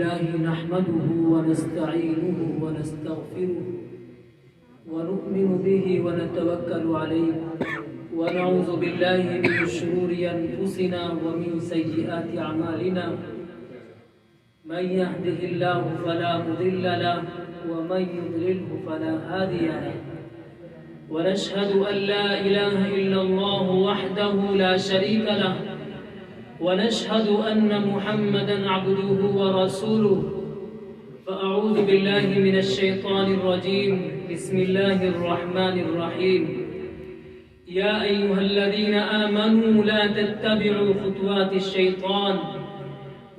لله نحمده ونستعينه ونستغفره ونؤمن به ونتوكل عليه ونعوذ بالله من شرور أنفسنا ومن سيئات أعمالنا من يهده الله فلا مضل له ومن يضلله فلا هادي له ونشهد أن لا إله إلا الله وحده لا شريك له ونشهد أن محمدا عبده ورسوله فأعوذ بالله من الشيطان الرجيم بسم الله الرحمن الرحيم يا أيها الذين آمنوا لا تتبعوا خطوات الشيطان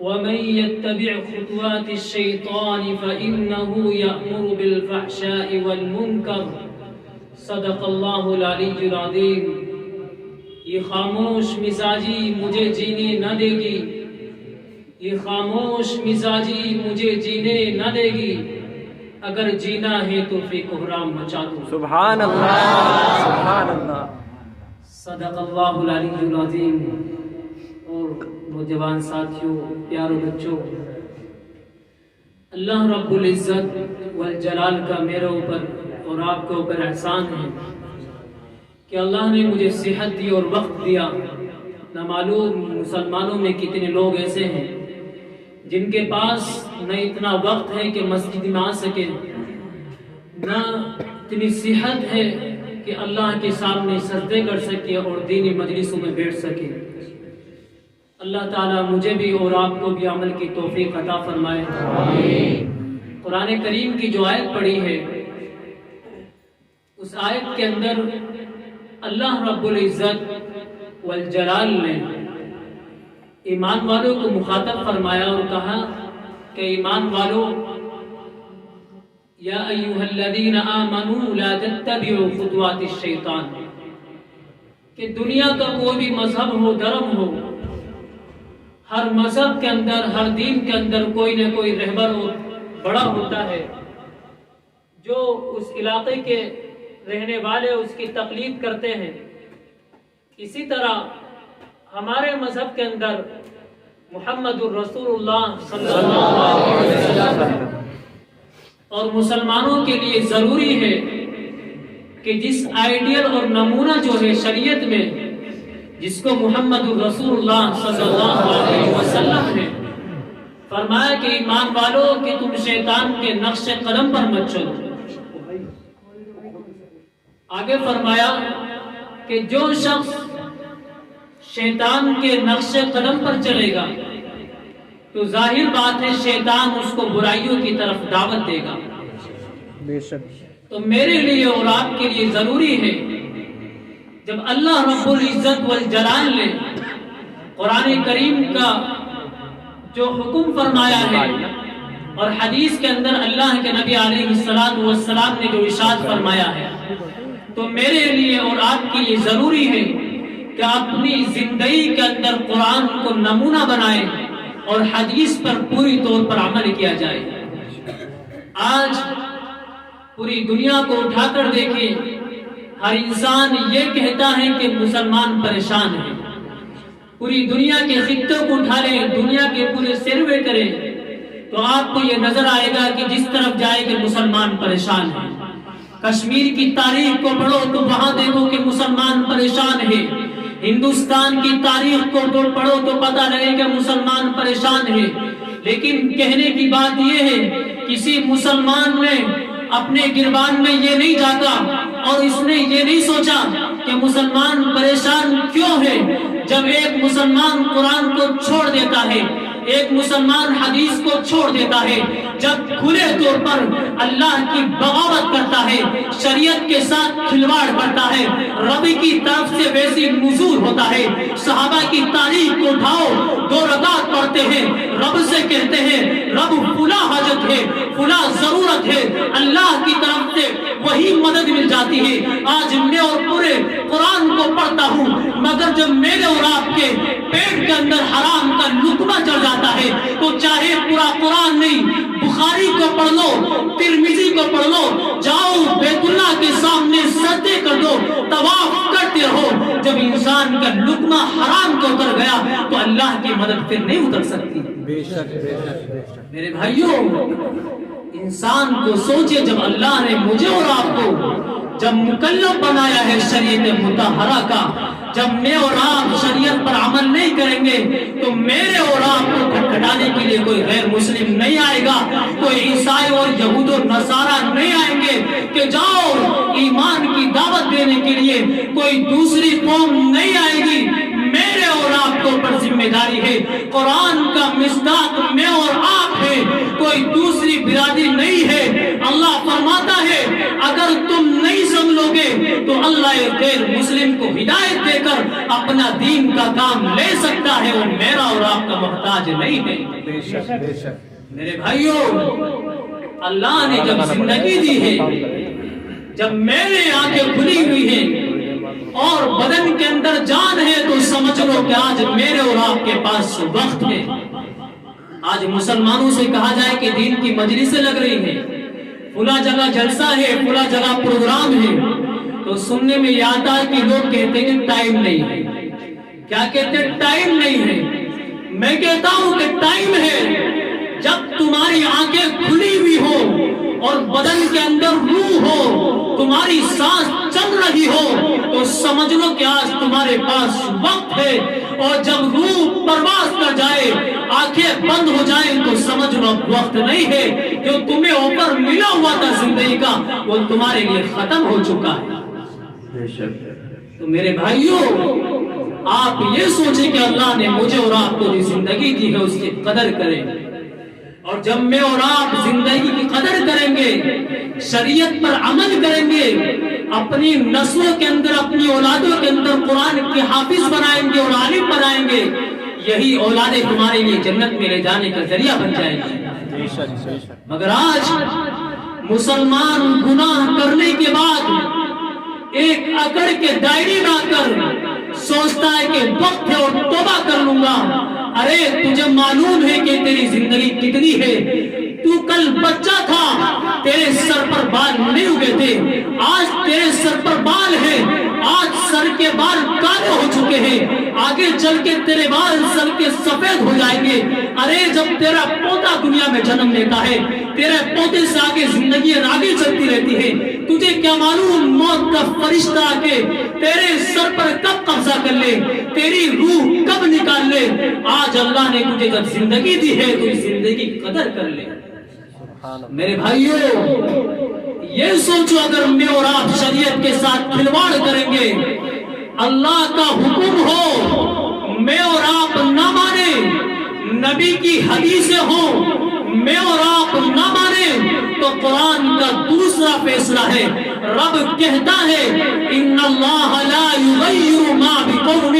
ومن يتبع خطوات الشيطان فإنه يأمر بالفحشاء والمنكر صدق اللہ العلی العظیم۔ یہ خاموش مزاجی مجھے جینے نہ دے گی، یہ خاموش مزاجی مجھے جینے نہ دے گی، اگر جینا ہے تو فی کوہرام مچا دو۔ سبحان اللہ، سبحان اللہ۔ صدق اللہ العلی العظیم۔ اور نوجوان ساتھیوں، پیاروں بچوں، اللہ رب العزت والجلال کا میرے اوپر اور آپ کے اوپر احسان ہے کہ اللہ نے مجھے صحت دی اور وقت دیا۔ نہ معلوم مسلمانوں میں کتنے لوگ ایسے ہیں جن کے پاس نہ اتنا وقت ہے کہ مسجد میں آ سکے، نہ اتنی صحت ہے کہ اللہ کے سامنے سجدے کر سکے اور دینی مجلسوں میں بیٹھ سکے۔ اللہ تعالیٰ مجھے بھی اور آپ کو بھی عمل کی توفیق عطا فرمائے۔ قرآن کریم کی جو آیت پڑھی ہے، اس آیت کے اندر اللہ رب العزت والجلال نے ایمان والوں کو مخاطب فرمایا اور کہا کہ ایمان والوں، یا ایھا الذین آمنوا لا تتبعوا خطوات الشیطان، کہ دنیا کا کوئی بھی مذہب ہو، دھرم ہو، ہر مذہب کے اندر، ہر دین کے اندر کوئی نہ کوئی رہبر ہو، بڑا ہوتا ہے جو اس علاقے کے رہنے والے اس کی تقلید کرتے ہیں۔ اسی طرح ہمارے مذہب کے اندر محمد الرسول اللہ صلی اللہ علیہ وسلم اور مسلمانوں کے لیے ضروری ہے کہ جس آئیڈیل اور نمونہ جو ہے شریعت میں، جس کو محمد الرسول اللہ صلی اللہ علیہ وسلم نے فرمایا کہ ایمان والو کہ تم شیطان کے نقش قدم پر مت چلو۔ آگے فرمایا کہ جو شخص شیطان کے نقش قدم پر چلے گا تو ظاہر بات ہے شیطان اس کو برائیوں کی طرف دعوت دے گا۔ بے شک۔ تو میرے لیے اور آپ کے لیے ضروری ہے، جب اللہ رب العزت والجلال نے قرآن کریم کا جو حکم فرمایا ہے اور حدیث کے اندر اللہ کے نبی علیہ السلام نے جو ارشاد فرمایا ہے، تو میرے لیے اور آپ کے لیے ضروری ہے کہ اپنی زندگی کے اندر قرآن کو نمونہ بنائیں اور حدیث پر پوری طور پر عمل کیا جائے۔ آج پوری دنیا کو اٹھا کر دیکھیں، ہر انسان یہ کہتا ہے کہ مسلمان پریشان ہے۔ پوری دنیا کے خطوں کو اٹھا لیں، دنیا کے پورے سروے کریں تو آپ کو یہ نظر آئے گا کہ جس طرف جائے کہ مسلمان پریشان ہیں۔ کشمیر کی تاریخ کو پڑھو تو وہاں دیکھو کہ مسلمان پریشان ہے۔ ہندوستان کی تاریخ کو پڑھو تو پتہ لگے کہ مسلمان پریشان ہے۔ لیکن کہنے کی بات یہ ہے، کسی مسلمان نے اپنے گربان میں یہ نہیں جاگا اور اس نے یہ نہیں سوچا کہ مسلمان پریشان کیوں ہے۔ جب ایک مسلمان قرآن کو چھوڑ دیتا ہے، ایک مسلمان حدیث کو چھوڑ دیتا ہے، جب کھلے طور پر اللہ کی بغاوت کرتا ہے، شریعت کے ساتھ کھلواڑ کرتا ہے، رب کی طرف سے ویسی نزول ہوتا ہے۔ صحابہ کی تاریخ کو اٹھاؤ، 2 رکعت پڑھتے ہیں، رب سے کہتے ہیں رب فلاں حاجت ہے، فلاں ضرورت ہے، اللہ کی طرف سے وہی مدد مل جاتی ہے۔ آج میں اور پورے قرآن کو پڑھتا ہوں، مگر جب میرے اور آپ کے پیٹ کے اندر حرام کا لقمہ چڑھ جاتا ہے تو چاہے پورا قرآن نہیں، بخاری کو پڑھ لو، ترمذی کو پڑھ لو، جاؤ بیت اللہ کے سامنے سجدے کر دو، طواف کرتے رہو، جب انسان کا لقمہ حرام کو اتر گیا تو اللہ کی مدد پھر نہیں اتر سکتی۔ بے شک بے شک بے شک۔ میرے بھائیوں، انسان کو سوچے جب اللہ نے مجھے اور آپ کو جب مکلف بنایا ہے شریعت مطہرہ کا، جب میں اور آپ شریعت پر عمل نہیں کریں گے تو میرے اور آپ کو کھٹکھٹانے کے لیے کوئی غیر مسلم نہیں آئے گا، کوئی عیسائی اور یہود و نصارہ نہیں آئیں گے کہ جاؤ ایمان کی دعوت دینے کے لیے، کوئی دوسری قوم نہیں آئے گی۔ میرے اور آپ کو پر ذمہ داری ہے، قرآن کا مصداق میں اور آپ ہے، کوئی دوسری برادری نہیں ہے۔ اللہ فرماتا ہے اگر تم نہیں سمجھو گے تو اللہ غیر مسلم کو ہدایت دے کر اپنا دین کا کام لے سکتا ہے، وہ میرا اور آپ کا محتاج نہیں ہے۔ بے شک بے شک۔ میرے بھائیوں، اللہ نے جب زندگی دی ہے، جب میرے آنکھیں کھلی ہوئی ہیں اور بدن کے اندر جان ہے تو سمجھ لو کہ آج میرے اور آپ کے پاس وقت ہے۔ آج مسلمانوں سے کہا جائے کہ دین کی مجلسیں لگ رہی ہیں، فلاں جگہ جلسہ ہے، فلاں جگہ پروگرام ہے، تو سننے میں یہ آتا ہے کہ لوگ کہتے ہیں کہ ٹائم نہیں ہے۔ کیا کہتے ہیں؟ ٹائم نہیں ہے۔ میں کہتا ہوں کہ ٹائم ہے۔ جب تمہاری آنکھیں کھلی ہوئی ہو اور بدن کے اندر روح ہو، تمہاری سانس چل رہی ہو تو سمجھ لو کہ آج تمہارے پاس وقت ہے، اور جب روح پرواز کر جائے، آنکھیں بند ہو جائیں تو سمجھ لو وقت نہیں ہے۔ جو تمہیں اوپر ملا ہوا تھا زندگی کا وہ تمہارے لیے ختم ہو چکا ہے۔ تو میرے بھائیوں، آپ یہ سوچیں کہ اللہ نے مجھے اور آپ کو جو زندگی دی ہے اس کی قدر کریں، اور جب میں اور آپ زندگی کی قدر کریں گے، شریعت پر عمل کریں گے، اپنی نسلوں کے اندر، اپنی اولادوں کے اندر قرآن کے حافظ بنائیں گے اور عالم بنائیں گے، یہی اولادیں تمہارے لیے جنت میں لے جانے کا ذریعہ بن جائے گی۔ بے شک بے شک۔ مگر آج مسلمان گناہ کرنے کے بعد ایک اکڑ کے دائرے میں آ کر سوچتا ہے کہ وقت ہے اور توبہ کر لوں گا۔ ارے تجھے معلوم ہے کہ تیری زندگی کتنی ہے؟ تو کل بچہ تھا، تیرے سر پر بال نہیں اگے تھے، آج تیرے سر پر بال ہے، آج سر کے بال کالے ہو چکے ہیں، آگے چل کے تیرے بال سر کے سفید ہو جائیں گے۔ ارے جب تیرا پوتا دنیا میں جنم لیتا ہے، تیرے پوتے سے آگے زندگی آگے چلتی رہتی ہے، تجھے کیا معلوم موت کا فرشتہ آ کے تیرے سر پر کب قبضہ کر لے، تیری روح کب نکال لے۔ آج اللہ نے تجھے جب زندگی دی ہے تو اس زندگی کی قدر کر لے۔ میرے بھائیوں، یہ سوچو اگر میں اور آپ شریعت کے ساتھ کھلواڑ کریں گے، اللہ کا حکم ہو میں اور آپ نہ مانے، نبی کی حدیثیں ہوں میں اور آپ نہ مانے، تو قرآن کا دوسرا فیصلہ ہے، رب کہتا ہے ان اللہ لا یغیر ما بقوم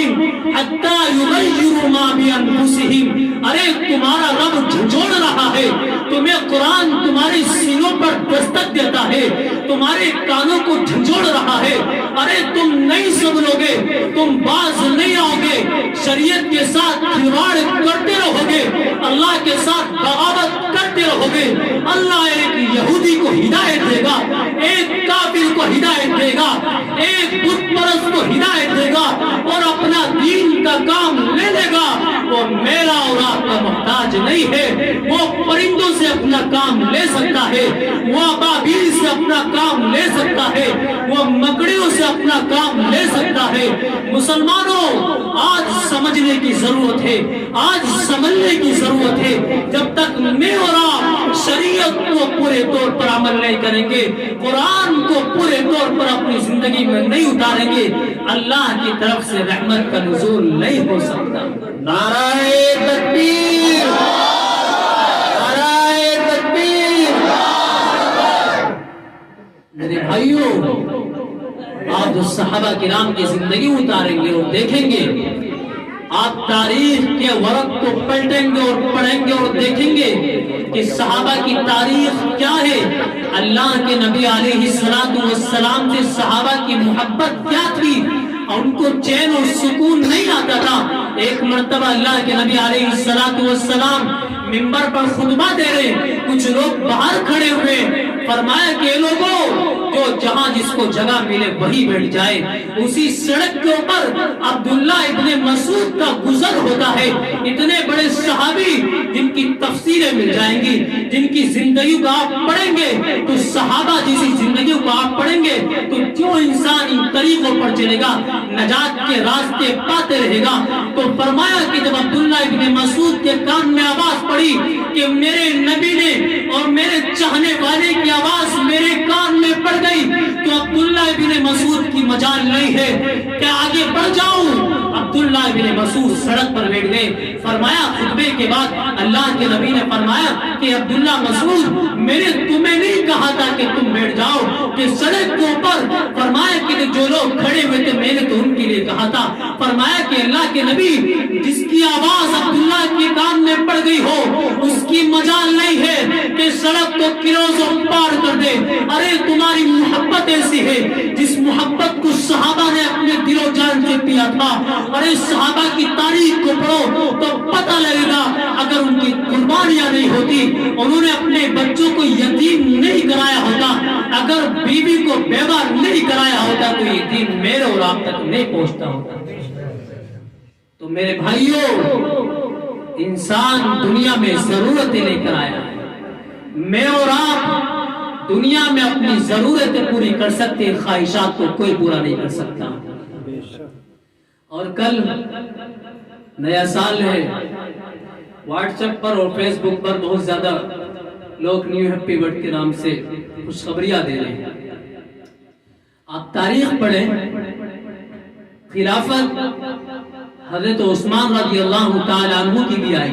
حتی یغیروا ما بانفسہم۔ ارے تمہارا رب جھنجھوڑ رہا ہے، تمہیں قرآن تمہارے سینوں پر دستک دیتا ہے، تمہارے کانوں کو جھنجھوڑ رہا ہے۔ ارے تم نہیں سمجھو گے، تم باز نہیں آؤ گے، شریعت کے ساتھ کھلواڑ کرتے رہو گے، اللہ کے ساتھ بغاوت کرتے رہو گے، اللہ ایک یہودی کو ہدایت دے گا، ایک کافر کو ہدایت دے گا، ایک بت پرست کو ہدایت دے گا اور اپنا دین کا کام لے لے گا۔ وہ میرا اور آپ کا محتاج نہیں ہے، وہ پرندوں سے اپنا کام لے سکتا ہے، وہ ابابیل سے اپنا کام لے سکتا ہے، وہ مکڑیوں سے اپنا کام لے سکتا ہے۔ مسلمانوں، آج سمجھنے کی ضرورت ہے، آج سمجھنے کی ضرورت ہے۔ جب تک میں اور آپ شریعت کو پورے طور پر عمل نہیں کریں گے، قرآن کو پورے طور پر اپنی زندگی میں نہیں اتاریں گے، اللہ کی طرف سے رحمت کا نزول نہیں ہو سکتا۔ نعرہ تکبیر، نعرہ تکبیر۔ میرے بھائیوں، آپ جو صحابہ کرام کی زندگی اتاریں گے اور دیکھیں گے، آپ تاریخ کے ورق کو پلٹیں گے اور پڑھیں گے اور دیکھیں گے کہ صحابہ کی تاریخ کیا ہے، اللہ کے نبی علیہ السلام سے صحابہ کی محبت کیا تھی، اور ان کو چین اور سکون نہیں آتا تھا۔ ایک مرتبہ اللہ کے نبی علیہ السلام ممبر پر خطبہ دے رہے، کچھ لوگ باہر کھڑے ہوئے، فرمایا کہ لوگوں جو جہاں جس کو جگہ ملے وہی بیٹھ جائے. اسی سڑک کے اوپر عبداللہ ابن مسعود کا گزر ہوتا ہے. اتنے بڑے صحابی جن کی تفسیریں مل جائیں گی, جن کی زندگی کو آپ پڑھیں گے تو صحابہ جیسی زندگیوں کو آپ پڑھیں گے تو کیوں انسان ان طریقوں پر چلے گا, نجات کے راستے پاتے رہے گا. تو فرمایا کہ جب عبداللہ ابن مسعود کے کان میں آواز پڑی کہ میرے نبی نے اور میرے چاہنے والے کی آواز میرے کان میں پڑ گئی, تو عبداللہ ابن مسعود کی مجال نہیں ہے کہ آگے بڑھ جاؤں. عبداللہ ابن مسعود سڑک پر بیٹھ گئے. فرمایا خطبے کے بعد اللہ کے نبی نے فرمایا کہ عبداللہ مسعود میں نے تمہیں نہیں کہا تھا کہ تم بیٹھ جاؤ کہ سڑک کے اوپر. فرمایا کہ جو لوگ کھڑے ہوئے تھے میں نے تو ان کے لیے کہا تھا. فرمایا کہ اللہ کے نبی جس کی آواز عبداللہ کے کان میں پڑ گئی ہو اس کی مجال نہیں ہے کہ سڑک کو کروزوں پار کر دے. ارے تمہاری محبت ایسی ہے جس محبت کو صحابہ نے اپنے دل و جان سے پیا تھا. ارے صحابہ کی تاریخ کو پڑھو تو پتہ لگے گا اگر ان کی قربانیاں نہیں ہوتی, انہوں نے اپنے بچوں کو یتیم نہیں کرایا ہوتا, اگر بیوی کو بیوہ نہیں کرایا ہوتا تو یہ دین میرے اور آپ تک نہیں پہنچتا ہوتا. تو میرے بھائیوں, انسان دنیا میں ضرورتیں لے کر آیا ہے. میں اور آپ دنیا میں اپنی ضرورتیں پوری کر سکتے, خواہشات کو کوئی پورا نہیں کر سکتا. اور کل نیا سال ہے, واٹس ایپ پر اور فیس بک پر بہت زیادہ لوگ نیو ہیپی برتھ کے نام سے خوشخبریاں دے رہے ہیں. آپ تاریخ پڑھیں, خلافت حضرت عثمان رضی اللہ تعالی عنہ کی بھی آئی,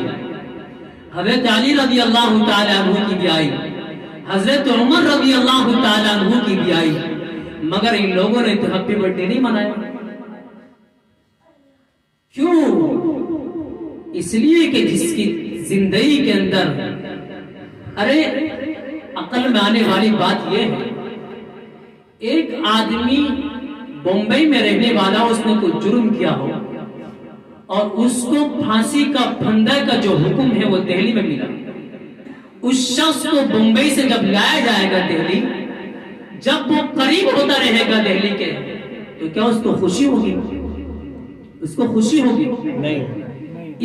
حضرت علی رضی اللہ تعالی عنہ کی بھی آئی, حضرت عمر رضی اللہ تعالی عنہ کی بھی آئی, مگر ان لوگوں نے تو ہیپی برتھ ڈے نہیں منایا. کیوں؟ اس لیے کہ جس کی زندگی کے اندر, ارے عقل میں آنے والی بات یہ ہے, ایک آدمی بمبئی میں رہنے والا, اس نے کوئی جرم کیا ہو اور اس کو پھانسی کا پھندے کا جو حکم ہے وہ دہلی میں ملا, اس شخص کو بمبئی سے جب لایا جائے گا دہلی, جب وہ قریب ہوتا رہے گا دہلی کے, تو کیا اس کو خوشی ہوگی؟ اس کو خوشی ہوگی نہیں.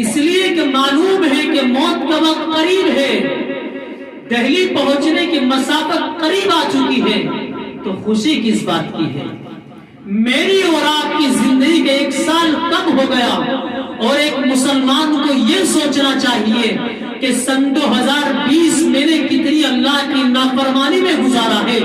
اس لیے کہ معلوم ہے کہ موت کا وقت قریب ہے, دہلی پہنچنے کی مسافت قریب آ چکی ہے, تو خوشی کس بات کی ہے؟ میری اور آپ کی زندگی کا 1 سال کب ہو گیا, اور ایک مسلمان کو یہ سوچنا چاہیے کہ سن 2020 میں نے کتنی اللہ کی نافرمانی میں گزارا ہے,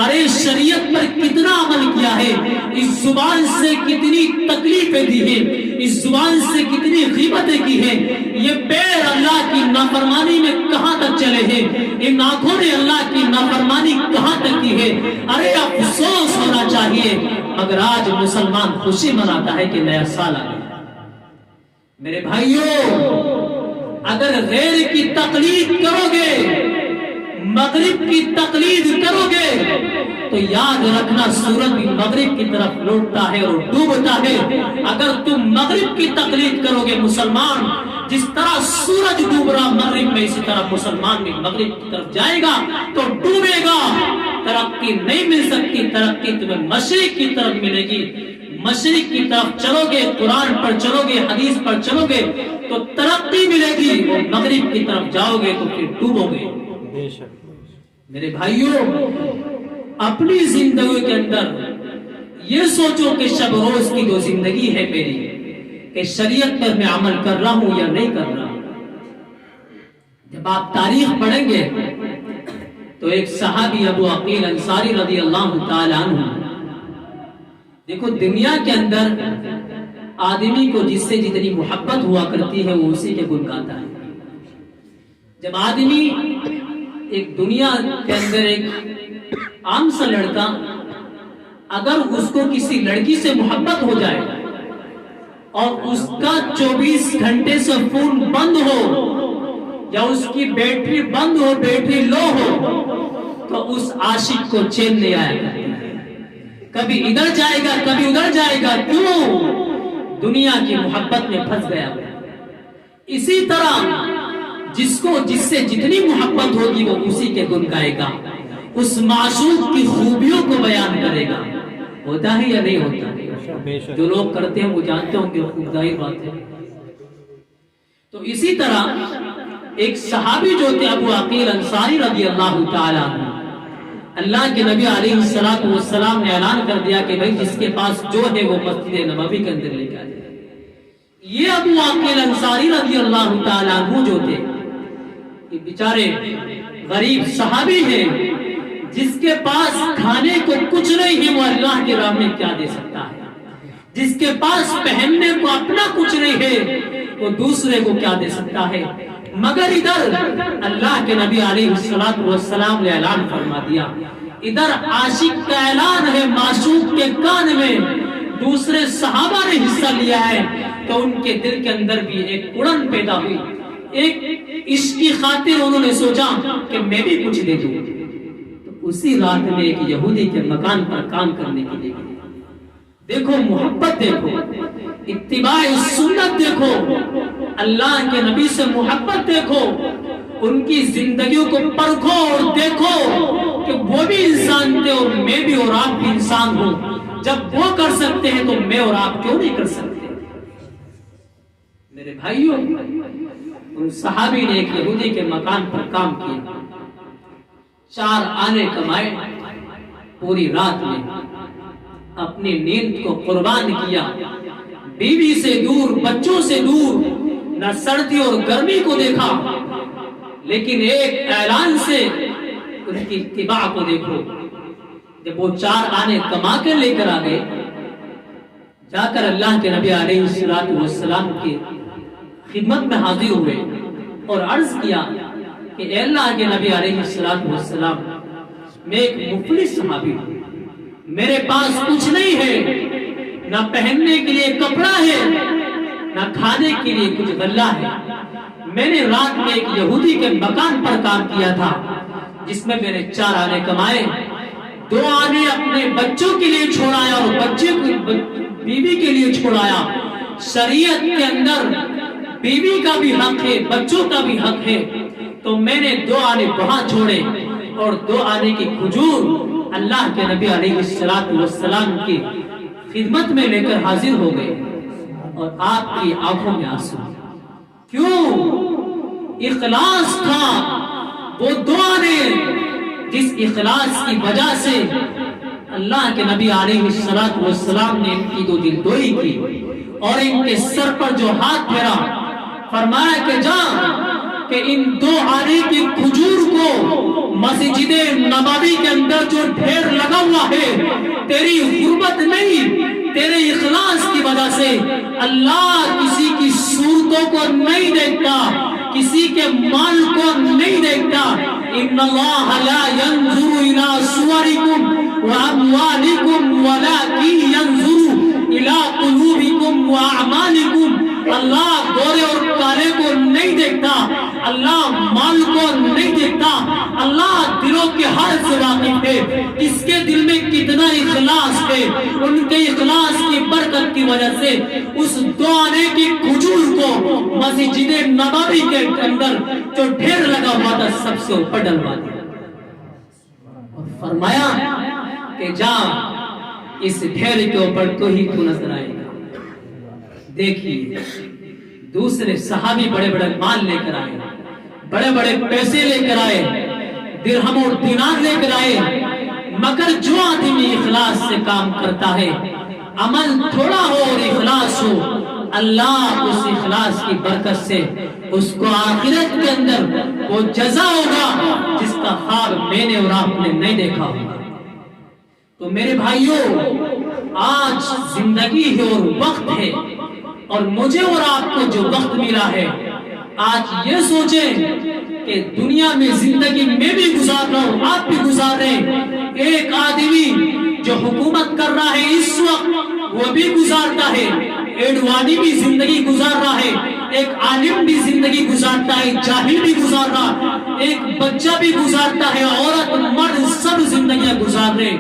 ارے شریعت پر کتنا عمل کیا ہے, اس زبان سے کتنی تکلیفیں دی ہیں, اس زبان سے کتنی غیبتیں کی ہیں, یہ پیر اللہ کی نافرمانی میں کہاں تک چلے ہیں, ان آنکھوں نے اللہ کی نافرمانی کہاں تک کی ہے. ارے افسوس ہونا چاہیے, مگر آج مسلمان خوشی مناتا ہے کہ نیا سال آ گیا. میرے بھائیوں, اگر غیر کی تقلید کرو گے, مغرب کی تقلید کرو گے, تو یاد رکھنا سورج بھی مغرب کی طرف لوٹتا ہے اور ڈوبتا ہے. اگر تم مغرب کی تقلید کرو گے مسلمان, جس طرح سورج ڈوب رہا مغرب میں, اسی طرح مسلمان بھی مغرب کی طرف جائے گا تو ڈوبے گا. ترقی نہیں مل سکتی, ترقی تمہیں مشرق کی طرف ملے گی. مشرق کی طرف چلو گے, قرآن پر چلو گے, حدیث پر چلو گے تو ترقی ملے گی, اور مغرب کی طرف جاؤ گے تو پھر ڈوبو گے. میرے بھائیوں, اپنی زندگی کے اندر یہ سوچو کہ شب روز کی جو زندگی ہے میری, کہ شریعت پر میں عمل کر رہا ہوں یا نہیں کر رہا. جب آپ تاریخ پڑھیں گے تو ایک صحابی ابو عقیل انصاری رضی اللہ تعالی عنہ, دیکھو دنیا کے اندر آدمی کو جس سے جتنی محبت ہوا کرتی ہے وہ اسی کے گن گاتا ہے. جب آدمی ایک دنیا کے اندر ایک عام سا لڑکا, اگر اس کو کسی لڑکی سے محبت ہو جائے اور اس کا 24 گھنٹے سے فون بند ہو یا اس کی بیٹری بند ہو, بیٹری لو ہو, تو اس عاشق کو چین نہیں آیا کرتا ہے. کبھی ادھر جائے گا کبھی ادھر جائے گا, کیوں؟ دنیا کی محبت میں پھنس گیا. اسی طرح جس سے جتنی محبت ہوگی وہ اسی کے گن گائے گا, اس معشوق کی خوبیوں کو بیان کرے گا. ہوتا ہے یا نہیں ہوتا؟ بے شک. جو لوگ کرتے ہیں وہ جانتے ہوں کہ خوب ظاہر بات ہے. تو اسی طرح ایک صحابی جو تھے ابو عقیل انصاری رضی اللہ تعالیٰ عنہ، اللہ کے نبی علیہ السلام نے اعلان کر دیا کہ بھئی جس کے پاس جو ہے وہ مسجد نبوی کے اندر لے کے آئے. یہ ابو عقیل انصاری رضی اللہ تعالیٰ عنہ جو تھے، یہ بیچارے غریب صحابی ہیں، جس کے پاس کھانے کو کچھ نہیں ہے وہ اللہ کے راہ میں کیا دے سکتا ہے؟ جس کے پاس پہننے کو اپنا کچھ نہیں ہے وہ دوسرے کو کیا دے سکتا ہے؟ مگر ادھر اللہ کے نبی علیہ السلام نے اعلان فرما دیا. ادھر عاشق کا اعلان ہے معشوق کے کان میں. دوسرے صحابہ نے حصہ لیا ہے تو ان کے دل کے اندر بھی ایک اڑن پیدا ہوئی. ایک اس کی خاطر انہوں نے سوچا کہ میں بھی کچھ دے دوں. تو اسی رات میں ایک یہودی کے مکان پر کام کرنے کے لیے گئے. دیکھو محبت، دیکھو اتباع سنت، دیکھو اللہ کے نبی سے محبت، دیکھو ان کی زندگیوں کو پرکھو اور دیکھو کہ وہ بھی انسان تھے اور میں بھی اور آپ بھی انسان ہوں. جب وہ کر سکتے ہیں تو میں اور آپ کیوں نہیں کر سکتے؟ میرے بھائیوں، ان صحابی نے ایک یہودی کے مکان پر کام کیا، 4 آنے کمائے، پوری رات میں اپنی نیند کو قربان کیا. بیوی سے دور، بچوں سے دور، نہ سردی اور گرمی کو دیکھا، لیکن ایک اعلان سے ان کی اتباع کو دیکھو. جب وہ 4 آنے کما کے لے کر آ گئے، جا کر اللہ کے نبی علیہ السلام کی خدمت میں حاضر ہوئے اور عرض کیا کہ اے اللہ کے نبی علیہ السلام، میں ایک مفلس صحابی ہوں، میرے پاس کچھ نہیں ہے، نہ پہننے کے لیے کپڑا ہے، نہ کھانے کے لیے کچھ غلہ ہے. میں نے رات میں ایک یہودی کے مکان پر کام کیا تھا جس میں میں نے 4 آنے کمائے، 2 آنے اپنے بچوں کے لیے چھوڑایا اور بچے کو بیوی کے لیے چھوڑایا. شریعت کے اندر بیوی کا بھی حق ہے، بچوں کا بھی حق ہے. تو میں نے 2 آنے وہاں چھوڑے اور 2 آنے کی کھجور اللہ کے نبی علیہ السلام کی خدمت میں لے کر حاضر ہو گئے. اور آپ کی آنکھوں میں آنسو. کیوں؟ اخلاص تھا. وہ 2 آنے جس اخلاص کی وجہ سے اللہ کے نبی علیہ السلام نے ان کی 2 دلدوئی کی اور ان کے سر پر جو ہاتھ پھیرا، فرمایا کہ جا کہ ان 2 آنے کی کھجور کو مسجد نبوی کے اندر جو ڈھیر لگا ہوا ہے، تیری غربت نہیں، تیرے اخلاص کی وجہ سے اللہ کسی کی صورتوں کو نہیں دیکھتا، کسی کے مال کو نہیں دیکھتا. ان اللہ لا ينظر الى صوركم واموالكم ولكن ينظر الى قلوبكم واعمالكم. اللہ گورے اور کالے کو نہیں دیکھتا، اللہ مال کو نہیں دیکھتا، اللہ دلوں کے حال سے واقف ہے. اس کے دل میں کتنا اخلاص ہے، ان کے اخلاص کی برکت کی وجہ سے اس 2 آنے کی کھجور کو مسجد نبوی کے اندر جو ڈھیر لگا ہوا تھا سب سے اوپر ڈلوا دیا اور فرمایا کہ جا اس ڈھیر کے اوپر تو ہی تو نظر آئے گا. دیکھیے دوسرے صحابی بڑے بڑے مال لے کر آئے، بڑے بڑے پیسے لے کر آئے، درہم اور دینار لے کر آئے، مگر جو آدمی اخلاص سے کام کرتا ہے، عمل تھوڑا ہو اور اخلاص ہو، اللہ اس اخلاص کی برکت سے اس کو آخرت کے اندر وہ جزا ہوگا جس کا خواب میں نے اور آپ نے نہیں دیکھا ہوگا. تو میرے بھائیوں، آج زندگی ہے اور وقت ہے، اور مجھے اور آپ کو جو وقت ملا ہے، آج یہ سوچیں کہ دنیا میں زندگی میں بھی گزار رہا ہوں، آپ بھی گزار رہے ہیں. ایک آدمی جو حکومت کر رہا ہے اس وقت وہ بھی گزارتا ہے، ایڈوانی بھی زندگی گزار رہا ہے، ایک عالم بھی زندگی گزارتا ہے، جاہل بھی گزار رہا، ایک بچہ بھی گزارتا ہے، عورت مرد سب زندگیاں گزار رہے.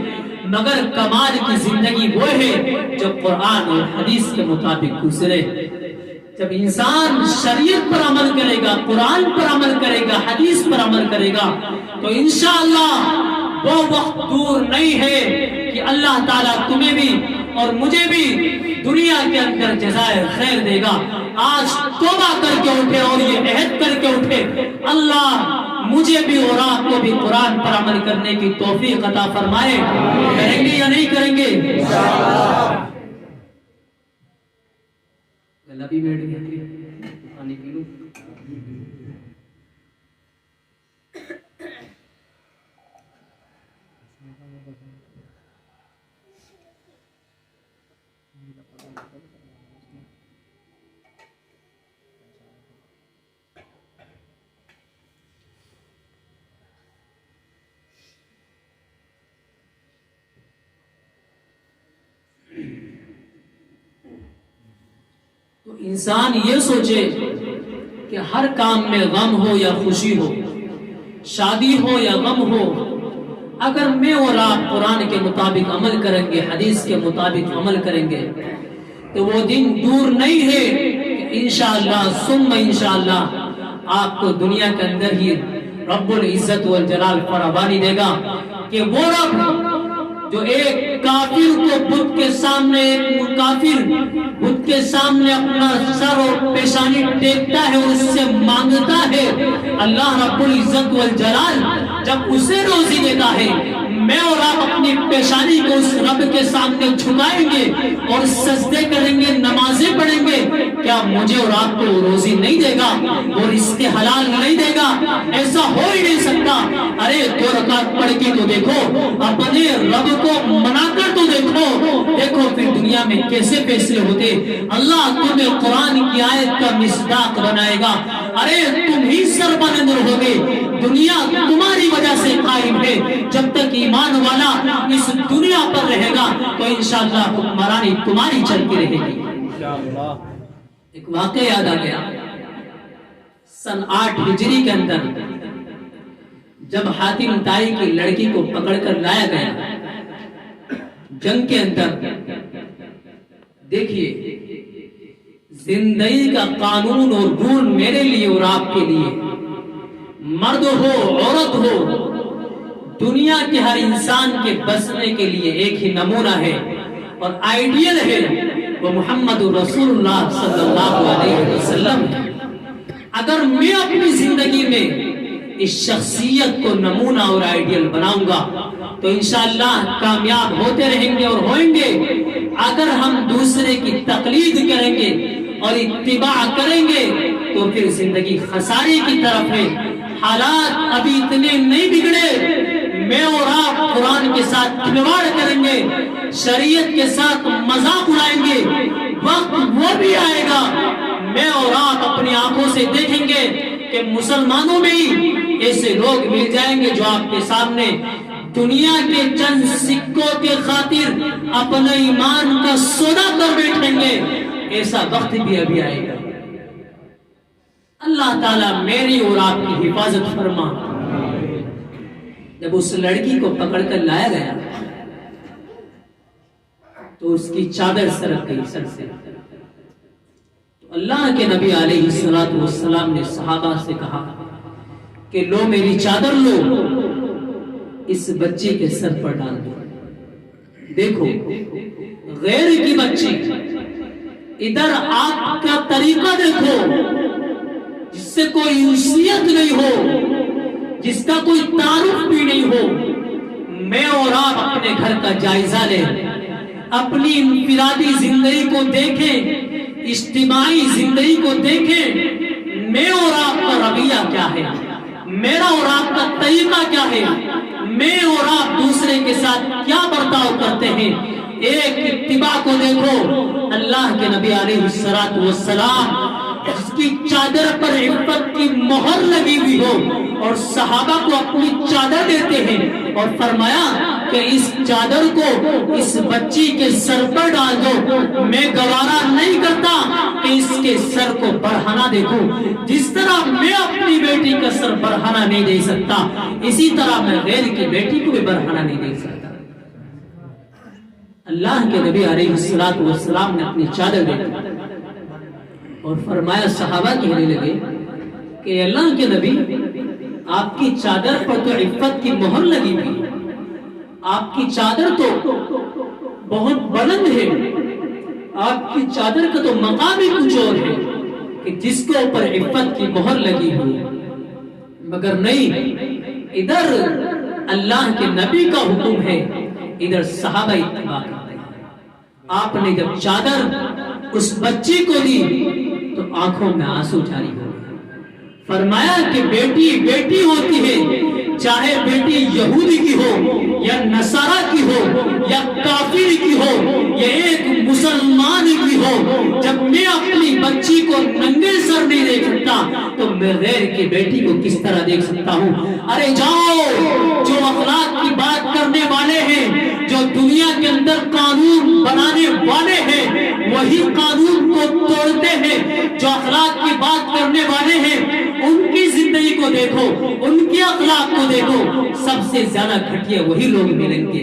مگر کمال کی زندگی وہ ہے جو قرآن اور حدیث کے مطابق گزرے. جب انسان شریعت پر عمل کرے گا، قرآن پر عمل کرے گا، حدیث پر عمل کرے گا، تو انشاءاللہ وہ وقت دور نہیں ہے کہ اللہ تعالیٰ تمہیں بھی اور مجھے بھی دنیا کے اندر جزائے خیر دے گا۔ آج توبہ کر کے اٹھے اور یہ عہد کر کے اٹھے، اللہ مجھے بھی اور آپ کو بھی قرآن پر عمل کرنے کی توفیق عطا فرمائے۔ کریں گے یا نہیں کریں گے؟ بھی بیٹھ گیا پانی پی لوں۔ تو انسان یہ سوچے کہ ہر کام میں غم ہو یا خوشی ہو، شادی ہو یا غم ہو، اگر میں اور آپ قرآن کے مطابق عمل کریں گے، حدیث کے مطابق عمل کریں گے، تو وہ دن دور نہیں ہے کہ انشاءاللہ ثم انشاءاللہ آپ کو دنیا کے اندر ہی رب العزت والجلال فراوانی دے گا کہ وہ رب جو ایک کافر کو بت کے سامنے، ایک کافر بت کے سامنے اپنا سر اور پیشانی ٹیکتا ہے اور اس سے مانگتا ہے، اللہ رب العزت والجلال جب اسے روزی دیتا ہے، میں اور آپ اپنی پیشانی کو اس رب کے سامنے جھکائیں گے اور سجدے کریں گے، نمازیں پڑھیں گے، کیا مجھے اور آپ کو روزی نہیں دے گا اور رزق حلال نہیں دے گا؟ ایسا ہو ہی نہیں سکتا۔ ارے 2 رکعت پڑھ کے تو دیکھو، اپنے رب کو منا کر تو دیکھو پھر دنیا میں کیسے فیصلے ہوتے۔ اللہ تمہیں قرآن کی آیت کا مصداق بنائے گا۔ ارے تم ہی سربلند رہوگے، دنیا تمہاری وجہ سے قائم ہے۔ جب تک ایمان والا اس دنیا پر رہے گا تو انشاءاللہ حکمرانی تمہاری چلتی رہے گی۔ ایک واقعہ یاد آ گیا، سن 8 ہجری کے اندر جب حاتم طائی کی لڑکی کو پکڑ کر لایا گیا جنگ کے اندر، دیکھیے زندگی کا قانون اور رول میرے لیے اور آپ کے لیے، مرد ہو عورت ہو، دنیا کے ہر انسان کے بسنے کے لیے ایک ہی نمونہ ہے اور آئیڈیل ہے، وہ محمد رسول اللہ صلی اللہ علیہ وسلم۔ اگر میں اپنی زندگی میں اس شخصیت کو نمونہ اور آئیڈیل بناؤں گا تو انشاءاللہ کامیاب ہوتے رہیں گے اور ہوئیں گے۔ اگر ہم دوسرے کی تقلید کریں گے اور اتباع کریں گے تو پھر زندگی خسارے کی طرف ہے۔ حالات ابھی اتنے نہیں بگڑے، میں اور آپ قرآن کے ساتھ کھلواڑ کریں گے، شریعت کے ساتھ مذاق اڑائیں گے، وقت وہ بھی آئے گا میں اور آپ اپنی آنکھوں سے دیکھیں گے کہ مسلمانوں میں ہی ایسے لوگ مل جائیں گے جو آپ کے سامنے دنیا کے چند سکوں کے خاطر اپنے ایمان کا سودا کر بیٹھیں گے۔ ایسا وقت بھی ابھی آئے گا۔ اللہ تعالیٰ میری اور آپ کی حفاظت فرما۔ جب اس لڑکی کو پکڑ کر لایا گیا تو اس کی چادر سرک گئی سر سے، تو اللہ کے نبی علیہ السلام نے صحابہ سے کہا کہ لو میری چادر لو، اس بچے کے سر پر ڈال دو۔ دیکھو غیر کی بچی، ادھر آپ کا طریقہ دیکھو جس سے کوئی انسیت نہیں ہو، جس کا کوئی تعارف بھی نہیں ہو۔ میں اور آپ اپنے گھر کا جائزہ لیں، اپنی انفرادی زندگی کو دیکھیں، اجتماعی زندگی کو دیکھیں، میں اور آپ کا رویہ کیا ہے، میرا اور آپ کا طریقہ کیا ہے، میں اور آپ دوسرے کے ساتھ کیا برتاؤ کرتے ہیں۔ ایک اتباع کو دیکھو، اللہ کے نبی علیہ السلام جس کی چادر پر عفت کی مہر لگی ہوئی ہو اور صحابہ کو اپنی چادر دیتے ہیں اور فرمایا کہ اس چادر کو اس بچی کے سر پر ڈال دو، میں گوارا نہیں کرتا کہ اس کے سر کو بڑھانا دیکھوں۔ جس طرح میں اپنی بیٹی کا سر بڑھانا نہیں دے سکتا، اسی طرح میں غیر کی بیٹی کو بھی بڑھانا نہیں دے سکتا۔ اللہ کے نبی علیہ السلام نے اپنی چادر دی اور فرمایا، صحابہ کہنے لگے کہ اللہ کے نبی آپ کی چادر پر تو عفت کی مہر لگی ہوئی، آپ کی چادر تو بہت بلند ہے، آپ کی چادر کا تو مقام ہی کچھ اور ہے کہ جس کے اوپر عفت کی مہر لگی ہوئی، مگر نہیں، ادھر اللہ کے نبی کا حکم ہے، ادھر صحابہ اتباع کرتے ہیں۔ آپ نے جب چادر اس بچی کو دی تو آنکھوں میں آنسو جاری ہو گئے، فرمایا کہ بیٹی بیٹی ہوتی ہے، چاہے بیٹی یہودی کی ہو یا نصارہ کی ہو یا کافر کی ہو یا ایک مسلمان کی ہو، جب میں اپنی بچی کو ننگے سر نہیں دیکھ سکتا تو میں غیر کی بیٹی کو کس طرح دیکھ سکتا ہوں؟ ارے جاؤ، جو اخلاق کی بات کرنے والے ہیں، جو دنیا کے اندر قانون بنانے والے ہیں، وہی قانون کو توڑتے ہیں۔ جو اخلاق کی بات کرنے والے ہیں ان کی زندگی کو دیکھو، ان کے اخلاق کو دیکھو، سب سے زیادہ گھٹیا وہی لوگ ملیں گے،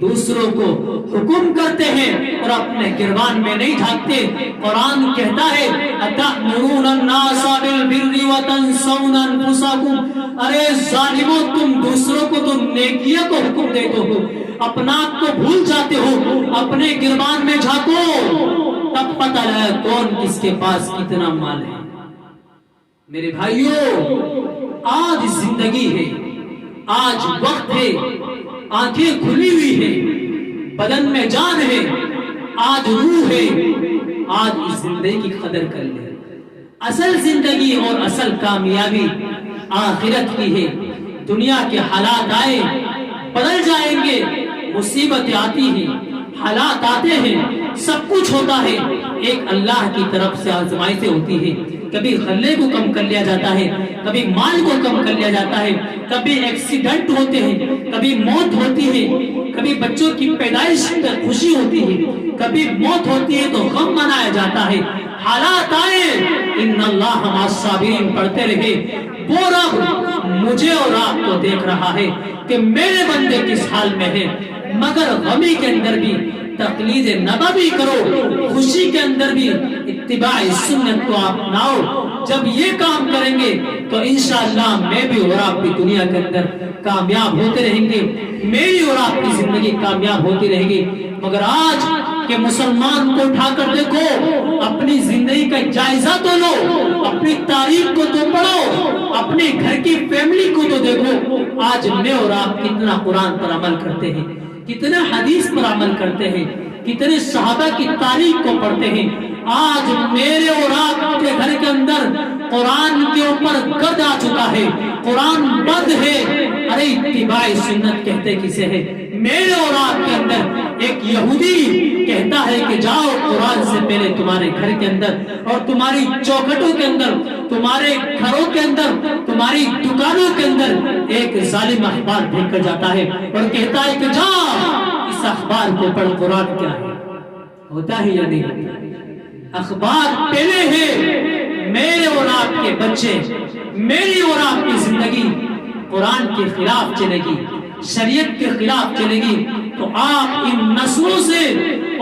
دوسروں کو حکم کرتے ہیں اور اپنے گریبان میں نہیں جھانکتے۔ قرآن کہتا ہے اَتَأْمُرُونَ النَّاسَ بِالْبِرِّ وَتَنْسَوْنَ أَنفُسَكُمْ، ارے ظالموں، تم دوسروں کو تو نیکیوں کو حکم دیتے ہو، اپنا آپ کو بھول جاتے ہو، اپنے گریبان میں جھانکو، تب پتہ لگا کون کس کے پاس کتنا مال ہے۔ میرے بھائیوں، آج زندگی ہے، آج وقت ہے، آنکھیں کھلی ہوئی ہے، بدن میں جان ہے، آج روح ہے، آج اس زندگی کی قدر کر لے۔ اصل زندگی اور اصل کامیابی آخرت کی ہے۔ دنیا کے حالات آئے بدل جائیں گے، مصیبتیں آتی ہیں، حالات آتے ہیں، سب کچھ ہوتا ہے، ایک اللہ کی طرف سے آزمائشیں ہوتی ہیں۔ کبھی غلے کو کم کر لیا جاتا ہے، کبھی مال کو کم کر لیا جاتا ہے، کبھی ایکسیڈنٹ ہوتے ہیں، کبھی موت ہوتی ہے، کبھی بچوں کی پیدائش پر خوشی ہوتی ہے، کبھی موت ہوتی ہے تو غم منایا جاتا ہے۔ حالات آئے، ان اللہ مع الصابرین پڑھتے رہے، وہ رب مجھے اور آپ کو دیکھ رہا ہے کہ میرے بندے کس حال میں ہے، مگر غمی کے اندر بھی تقلید نبوی کرو، خوشی کے اندر بھی اتباع سنت کو اپناؤ۔ جب یہ کام کریں گے تو انشاءاللہ میں بھی اور آپ بھی دنیا کے اندر کامیاب ہوتے رہیں گے، میری اور آپ کی زندگی کامیاب ہوتی رہے گی۔ مگر آج کہ مسلمان کو اٹھا کر دیکھو، اپنی زندگی کا جائزہ تو لو، اپنی تاریخ کو تو پڑھو، اپنے گھر کی فیملی کو تو دیکھو، آج میں اور آپ کتنا قرآن پر عمل کرتے ہیں، کتنے حدیث پر عمل کرتے ہیں، کتنے صحابہ کی تاریخ کو پڑھتے ہیں۔ آج میرے اور آپ کے گھر کے اندر قرآن کے اوپر گرد آ چکا ہے، قرآن بند ہے۔ ارے اتباع سنت کہتے کسے ہے؟ میرے اور آپ کے اندر ایک یہودی کہتا ہے کہ جاؤ قرآن سے پہلے تمہارے گھر کے اندر اور تمہاری چوکھٹوں کے اندر، تمہارے گھروں کے اندر، تمہاری دکانوں کے اندر ایک ظالم اخبار بھیج کر جاتا ہے اور کہتا ہے کہ جاؤ اس اخبار کو پڑھ، قرآن کیا ہے۔ ہوتا ہے یا نہیں؟ اخبار پہلے ہے، میرے اور آپ کے بچے، میری اور آپ کی زندگی قرآن کے خلاف چلے گی، شریعت کے خلاف چلے گی تو آپ ان نسلوں سے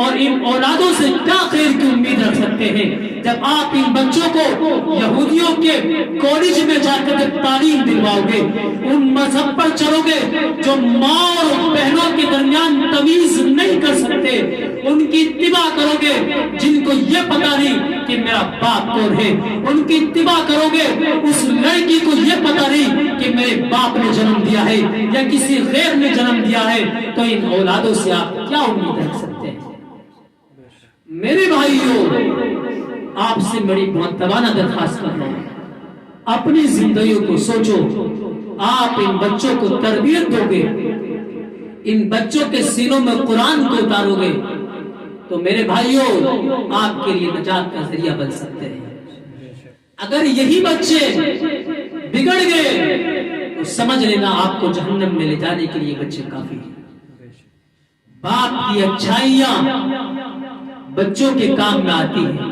اور ان اولادوں سے کیا خیر کی امید رکھ سکتے ہیں؟ جب آپ ان بچوں کو یہودیوں کے کالج میں جا کر تعلیم دلواؤ گے، ان مذہب پر چلو گے جو ماں اور بہنوں کے درمیان تمیز نہیں کر سکتے، ان کی اتباع کرو گے جن کو یہ پتا نہیں کہ میرا باپ کون ہے، ان کی اتباع کرو گے اس لڑکی کو یہ پتا نہیں کہ میرے باپ نے جنم دیا ہے یا کسی غیر نے جنم دیا ہے، تو ان اولادوں سے آپ کیا امید رکھ سکتے ہیں؟ میرے بھائیوں، آپ سے بڑی معتبانہ درخواست کر رہا ہوں، اپنی زندگیوں کو سوچو۔ آپ ان بچوں کو تربیت دو گے، ان بچوں کے سینوں میں قرآن کو اتارو گے تو میرے بھائیوں آپ کے لیے نجات کا ذریعہ بن سکتے ہیں۔ اگر یہی بچے بگڑ گئے تو سمجھ لینا آپ کو جہنم میں لے جانے کے لیے بچے کافی ہیں۔ باپ کی اچھائیاں بچوں کے کام میں آتی ہیں،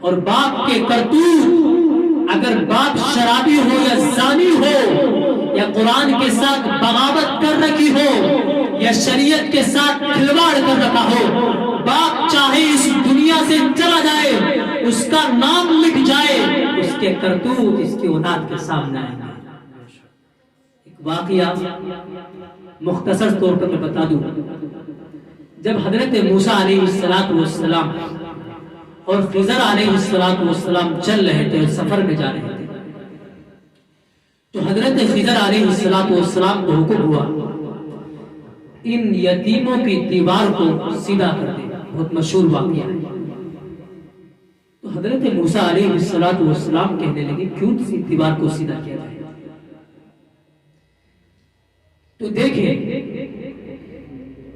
اور باپ کے کرتوت، اگر باپ شرابی ہو یا زانی ہو یا قرآن کے ساتھ بغاوت کر رکھی ہو یا شریعت کے ساتھ کھلواڑ کر رکھا ہو، باپ چاہے اس دنیا سے چلا جائے، اس کا نام مٹ جائے، اس کے کرتوت اس کی اولاد کے سامنے آئیں گے۔ ایک واقعہ مختصر طور پر میں بتا دوں. جب حضرت موسیٰ علیہ السلام اور خضر علیہ السلام چل رہے تھے، سفر میں جا رہے تھے، تو حضرت خضر علیہ السلام کو حکم ہوا ان یتیموں کی دیوار کو سیدھا کر دے. بہت مشہور واقعہ ہے. تو حضرت موسیٰ علیہ السلام کہنے لگے کیوں دیوار کو سیدھا کیا جائے؟ تو دیکھیں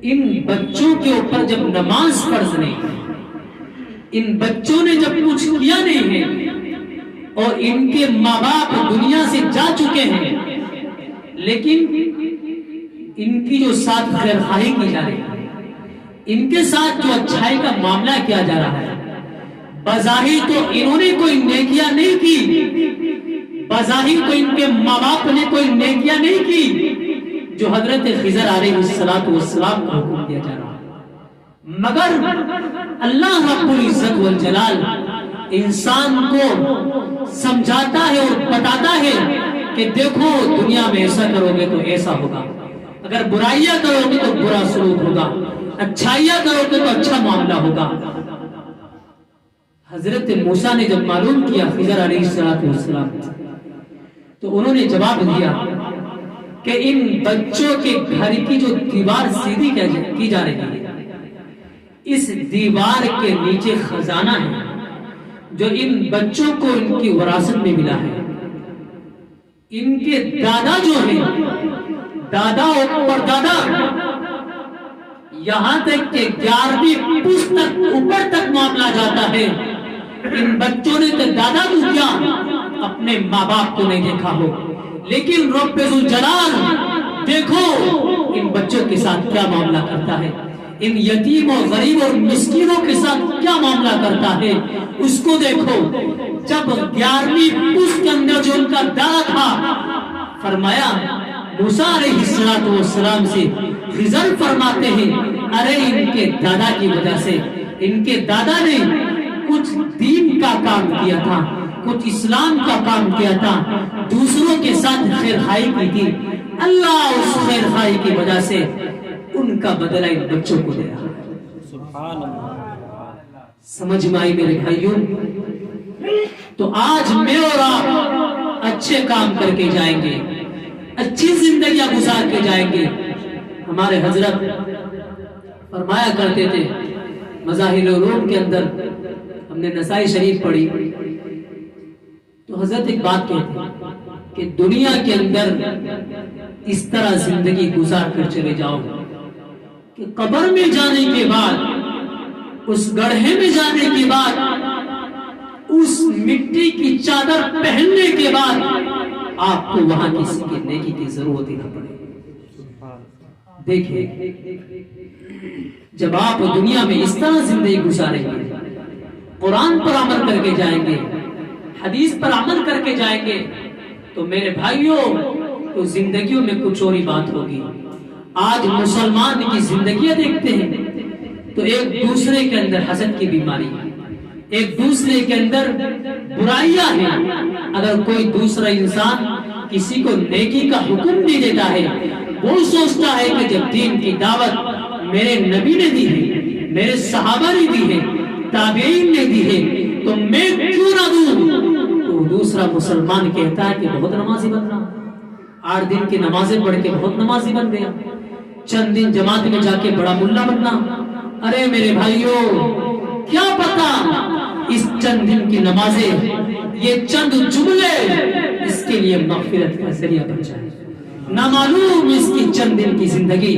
ان بچوں کے اوپر جب نماز فرض نہیں، ان بچوں نے جب کچھ کیا نہیں ہے اور ان کے ماں باپ دنیا سے جا چکے ہیں، لیکن ان کی جو ساتھ خیر خواہی کی جا رہی ہے، ان کے ساتھ جو اچھائی کا معاملہ کیا جا رہا ہے، بظاہر تو انہوں نے کوئی نیکیاں نہیں کی، بظاہر تو ان کے ماں باپ نے کوئی نیکیاں نہیں کی جو حضرت خضر علیہ السلام کو حکم دیا جا رہا ہے، مگر اللہ رب العزت والجلال انسان کو سمجھاتا ہے اور بتاتا ہے کہ دیکھو دنیا میں ایسا کرو گے تو ایسا ہوگا، اگر برائیاں کرو گے تو برا سلوک ہوگا، اچھائیاں کرو گے تو اچھا معاملہ ہوگا. حضرت موسیٰ نے جب معلوم کیا خضر علیہ السلام تو انہوں نے جواب دیا کہ ان بچوں کے گھر کی جو دیوار سیدھی کی جا رہی ہے، اس دیوار کے نیچے خزانہ ہے جو ان بچوں کو ان کی وراثت میں ملا ہے. ان کے دادا جو ہیں، دادا اور پردادا، یہاں تک کہ 11ویں پشت تک اوپر تک معاملہ جاتا ہے. ان بچوں نے تو دادا کو کیا اپنے ماں باپ کو نہیں دیکھا ہو، لیکن رب ذوالجلال دیکھو ان بچوں کے ساتھ کیا معاملہ کرتا ہے، ان یتیم اور غریب اور مسکینوں کے ساتھ کیا معاملہ کرتا ہے. اس کو دیکھو، جب 11ویں پشت کے اندر جو ان کا دادا تھا، فرمایا موسیٰ علیہ السلام سے خضر فرماتے ہیں ارے ان کے دادا کی وجہ سے، ان کے دادا نے کچھ دین کا کام کیا تھا، کچھ اسلام کا کام کیا تھا، دوسروں کے ساتھ خیر خواہی کی تھی، اللہ اس خیر خواہی کی وجہ سے ان کا بدلہ ان بچوں کو دے رہا. سبحان اللہ. سمجھ میں آئی میرے بھائیوں؟ تو آج میں اور آپ اچھے کام کر کے جائیں گے، اچھی زندگیاں گزار کے جائیں گے. ہمارے حضرت فرمایا کرتے تھے، مظاہر العلوم کے اندر ہم نے نسائی شریف پڑھی تو حضرت ایک بات کہتے ہیں کہ دنیا کے اندر اس طرح زندگی گزار کر چلے جاؤ کہ قبر میں جانے کے بعد، اس گڑھے میں جانے کے بعد، اس مٹی کی چادر پہننے کے بعد آپ کو وہاں کسی کے نیکی کی ضرورت ہی نہ پڑے. دیکھیں جب آپ دنیا میں اس طرح زندگی گزاریں گے، قرآن پر عمل کر کے جائیں گے، حدیث پر عمل کر کے جائیں گے، تو میرے بھائیوں تو زندگیوں میں کچھ اور ہی بات ہوگی. آج مسلمان کی زندگیاں دیکھتے ہیں تو ایک دوسرے کے اندر حسد کی بیماری ہے، ایک دوسرے کے اندر برائیاں ہیں. اگر کوئی دوسرا انسان کسی کو نیکی کا حکم بھی دیتا ہے، وہ سوچتا ہے کہ جب دین کی دعوت میرے نبی نے دی ہے، میرے صحابہ نے دی ہے، تابعین نے دی ہے، تو میں کیوں نہ دوں. تو دوسرا مسلمان کہتا ہے کہ بہت نمازی بننا، 8 دن کی نمازیں پڑھ کے بہت نمازی بن گیا، چند دن جماعت میں جا کے بڑا ملا بننا. ارے میرے بھائیوں کیا پتا اس چند دن کی نمازیں، یہ چند جملے اس کے لیے مغفرت کا ذریعہ بن جائے. نہ معلوم اس کی چند دن کی زندگی،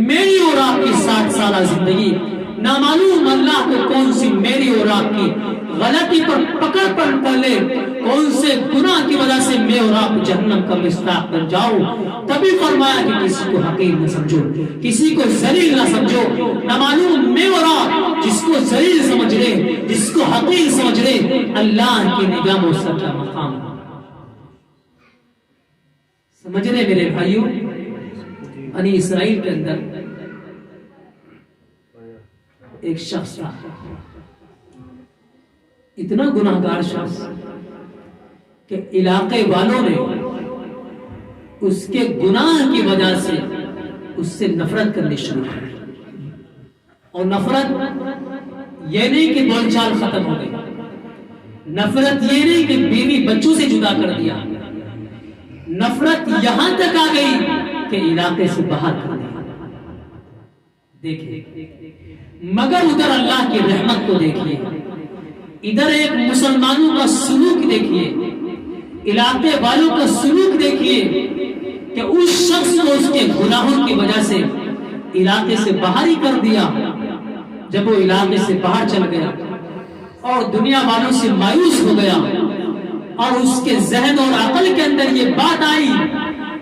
میری اور آپ کی 60 سالہ زندگی، نہ معلوم اللہ کو کون سی میری اور آپ کی غلطی پر پکڑ کر لے، کون سے گناہ کی وجہ سے میں اور آپ جہنم کا مستحق بن جاؤ. تبھی فرمایا کہ کسی کو حقیر نہ سمجھو، کسی کو ذلیل نہ سمجھو. نہ معلوم میں اور آپ جس کو ذلیل سمجھ لے، جس کو حقیر سمجھ لے، اللہ کی نگاہ میں اس کا کیا مقام. سمجھ رہے میرے بھائیوں؟ بنی اسرائیل کے اندر ایک شخص تھا، اتنا گناہگار شخص کہ علاقے والوں نے اس کے گناہ کی وجہ سے اس سے نفرت کرنی شروع کر دی. اور نفرت یہ نہیں کہ بول چال ختم ہو گئی، نفرت یہ نہیں کہ بیوی بچوں سے جدا کر دیا، نفرت یہاں تک آ گئی کہ علاقے سے باہر کر دیا. دیکھیں مگر ادھر اللہ کی رحمت کو دیکھیے، ادھر ایک مسلمانوں کا سلوک دیکھیے، علاقے والوں کا سلوک دیکھیے کہ اس شخص کو اس کے گناہوں کی وجہ سے علاقے سے باہر ہی کر دیا. جب وہ علاقے سے باہر چل گیا اور دنیا والوں سے مایوس ہو گیا اور اس کے ذہن اور عقل کے اندر یہ بات آئی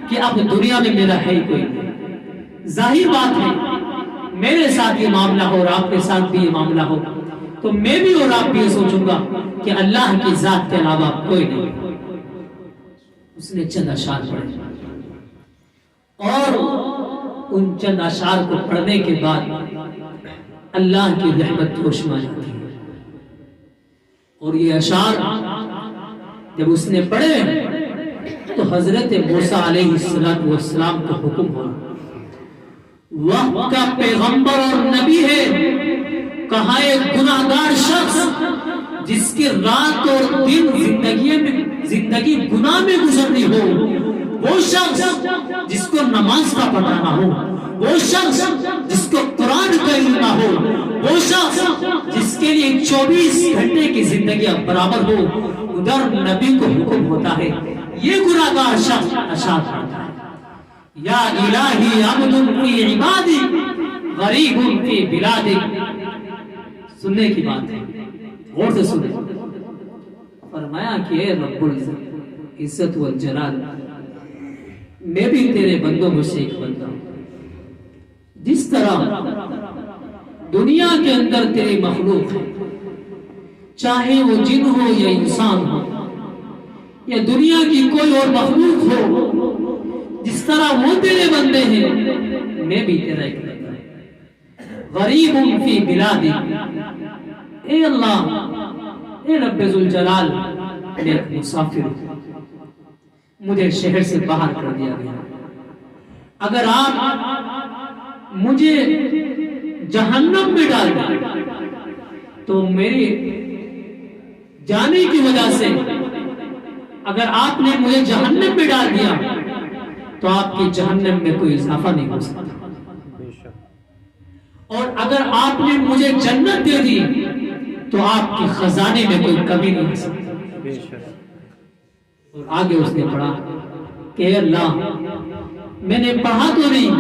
کہ اب دنیا میں میرا ہے ہی کوئی نہیں. ظاہر بات ہے میرے ساتھ یہ معاملہ ہو اور آپ کے ساتھ بھی یہ معاملہ ہو تو میں بھی اور آپ بھی یہ سوچوں گا کہ اللہ کی ذات کے علاوہ کوئی نہیں. اس نے چند اشعار پڑھے اور ان چند اشعار کو پڑھنے کے بعد اللہ کی رحمت جوش میں آتی ہے. اور یہ اشعار جب اس نے پڑھے تو حضرت موسیٰ علیہ السلام کو حکم ہوا، وقت کا پیغمبر اور نبی ہے، کہاں ایک گناہگار شخص جس کی رات اور دن زندگی گناہ میں گزرنی ہو، وہ شخص جس کو نماز کا پتہ نہ ہو، وہ شخص جس کو قرآن کا علم نہ ہو، وہ شخص جس کے لیے 24 گھنٹے کی زندگی اب برابر ہو، ادھر نبی کو حکم ہوتا ہے یہ گناہگار شخص اشعار پڑھتا ہے، یا الہی عبد فی عبادی غریب فی بلادی. سننے کی بات ہے، غور سے سنیں. فرمایا کہ اے رب العزت عزت والجلال، میں بھی تیرے بندوں میں سے ایک بندہ ہوں. جس طرح دنیا کے اندر تیری مخلوق ہے، چاہے وہ جن ہو یا انسان ہو یا دنیا کی کوئی اور مخلوق ہو، جس طرح وہ تیرے بندے ہیں میں بھی تیرا ایک بندہ ہوں. غریب فی بلادی، اے اللہ، اے رب ذوالجلال، میں ایک مسافر ہوں، مجھے شہر سے باہر کر دیا گیا. اگر آپ مجھے جہنم میں ڈال دیں تو میری جانے کی وجہ سے، اگر آپ نے مجھے جہنم میں ڈال دیا تو آپ کی جہنم میں کوئی اضافہ نہیں ہو سکتا، اور اگر آپ نے مجھے جنت دے دی تو آپ کی خزانے میں کوئی کمی نہیں ہو سکتی. اور آگے اس نے پڑھا کہ اے اللہ، میں نے پڑھا تو نہیں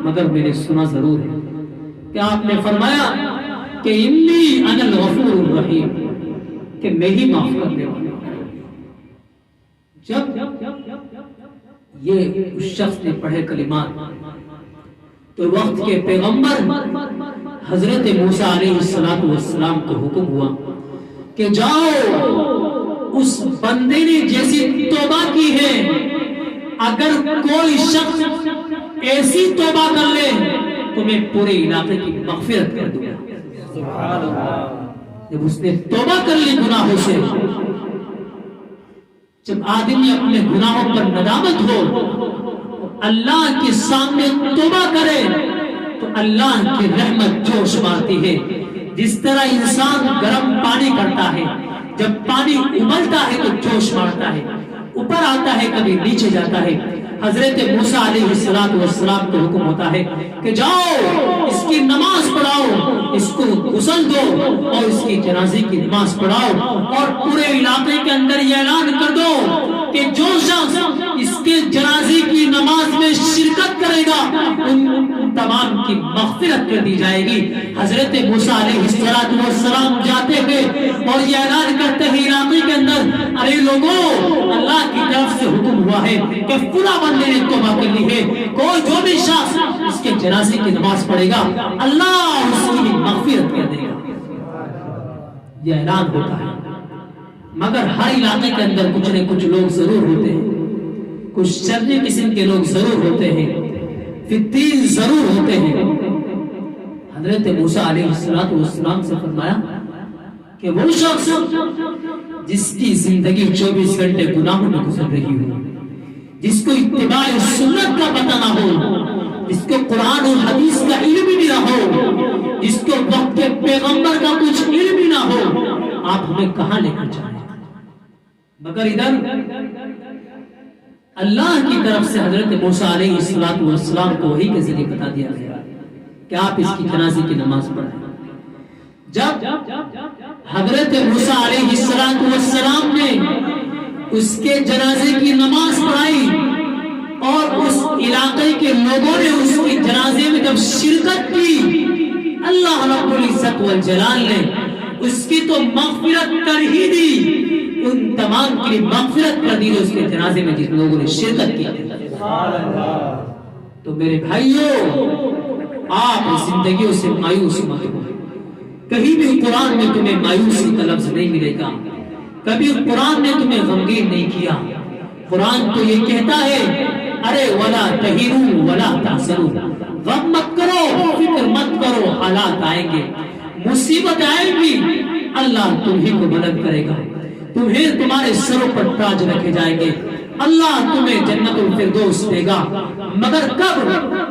مگر میں نے سنا ضرور ہے کہ آپ نے فرمایا کہ انی انا الغفور الرحیم، کہ میں ہی معاف کرنے والا ہوں. جب یہ اس شخص نے پڑھے کلمات تو وقت کے پیغمبر حضرت موسیٰ علیہ السلام کو حکم ہوا کہ جاؤ، اس بندے نے جیسی توبہ کی ہے اگر کوئی شخص ایسی توبہ کر لے تو میں پورے علاقے کی مغفرت کر دوں گا. سبحان اللہ. جب اس نے توبہ کر لی گناہوں سے، جب آدمی اپنے گناہوں پر ندامت ہو، اللہ کے سامنے توبہ کرے تو اللہ کی رحمت جوش مارتی ہے. جس طرح انسان گرم پانی کرتا ہے، جب پانی ابلتا ہے تو جوش مارتا ہے، اوپر آتا ہے کبھی نیچے جاتا ہے. حضرت موسیٰ علیہ السلام کو حکم ہوتا ہے کہ جاؤ، اس کی نماز پڑھاؤ، اس کو غسل دو اور اس کی جنازے کی نماز پڑھاؤ، اور پورے علاقے کے اندر یہ اعلان کر دو کہ جو شخص اس کے جنازے کی نماز میں شرکت کرے گا ان تمام کی مغفرت کر دی جائے گی. حضرت موسیٰ علیہ السلام جاتے ہیں اور یہ اعلان کرتے ہیں علاقے کے اندر، ارے لوگوں، اللہ کی طرف سے حکم ہوا ہے کہ فلاں بندے نے توبہ کر لی ہے، کوئی جو بھی شخص اس کے جنازے کی نماز پڑھے گا اللہ اس کی مغفرت کر دے گا. یہ اعلان ہوتا ہے. مگر ہر علاقے کے اندر کچھ نہ کچھ لوگ ضرور ہوتے ہیں، کچھ شرعی قسم کے لوگ ضرور ہوتے ہیں، فتین ضرور ہوتے ہیں. حضرت موسیٰ علیہ السلام سے فرمایا کہ وہ شخص جس کی زندگی 24 گھنٹے گناہوں میں گزر رہی ہو، جس کو اتباع سنت کا پتہ نہ ہو، جس کو قرآن اور حدیث کا علم ہی نہ ہو، جس کو وقت کے پیغمبر کا کچھ علم ہی نہ ہو، آپ ہمیں کہاں لے کر جائیں؟ مگر ادھر اللہ کی طرف سے حضرت موسیٰ علیہ السلام کو وحی کے ذریعے بتا دیا گیا کہ آپ اس کی جنازے کی نماز پڑھیں۔ جب حضرت موسیٰ علیہ السلام نے اس کے جنازے کی نماز پڑھائی اور اس علاقے کے لوگوں نے اس کی جنازے میں جب شرکت کی، اللہ رب العزت والجلال نے اس کی تو مغفرت کر ہی دی، ان تمام کی مغفرت کر دی جو اس کے جنازے میں جس لوگوں نے شرکت کی۔ تو میرے بھائیوں، آپ زندگیوں سے مایوس مت ہو۔ کہیں بھی قرآن میں تمہیں مایوسی کا لفظ نہیں ملے گا، کبھی قرآن نے تمہیں غمگین نہیں کیا۔ قرآن تو یہ کہتا ہے ارے ولا تہینوا ولا تحزنوا، غم مت کرو، فکر مت کرو، حالات آئیں گے، مصیبت آئے گی، اللہ تمہیں کو مدد کرے گا، تمہیں تمہارے سروں پر تاج رکھے جائیں گے، اللہ تمہیں جنت الفردوس دے گا۔ مگر کب؟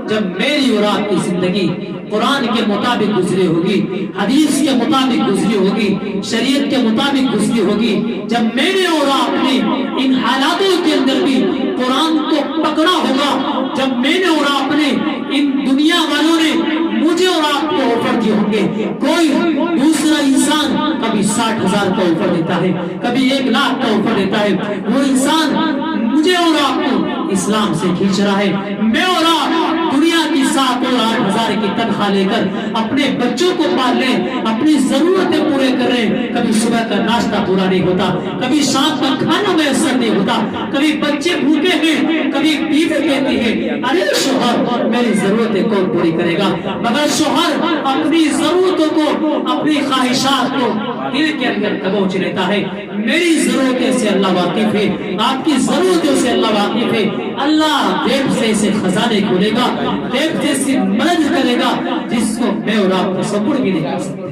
جب میری اور آپ کی زندگی قرآن کے مطابق گزری ہوگی، حدیث کے مطابق گزری ہوگی، شریعت کے مطابق گزری ہوگی، جب میرے اور آپ نے ان حالاتوں کے اندر بھی قرآن کو پکڑا ہوگا، جب میرے اور آپ نے ان دنیا والوں نے مجھے اور آپ کو آفر دیے ہوں گے، کوئی دوسرا انسان کبھی 60,000 کا آفر دیتا ہے، کبھی 1,00,000 کا آفر دیتا ہے، وہ انسان مجھے اور آپ کو اسلام سے کھینچ رہا ہے۔ میں اور آپ دنیا کی 7 اور 8,000 کی تنخواہ لے کر اپنے بچوں کو پال لیں، اپنی ضرورتیں پورے کر رہے ہیں، کبھی صبح کا ناشتہ پورا نہیں ہوتا، کبھی شام کا کھانا میسر نہیں ہوتا، کبھی بچے بھوکے ہیں، کبھی بیوی کہتی ہے ارے شوہر میری ضرورتیں کون پوری کرے گا؟ مگر شوہر اپنی ضرورتوں کو، اپنی خواہشات کو دل کے اندر دبوچ لیتا ہے۔ میری ضرورتیں سے اللہ واقف ہے، آپ کی ضرورتوں سے اللہ واقف ہے۔ اللہ غیب سے اسے خزانے کھولے گا، غیب سے اسے مدد کرے گا جس کو میں اور آپ تصور بھی نہیں کر سکتے۔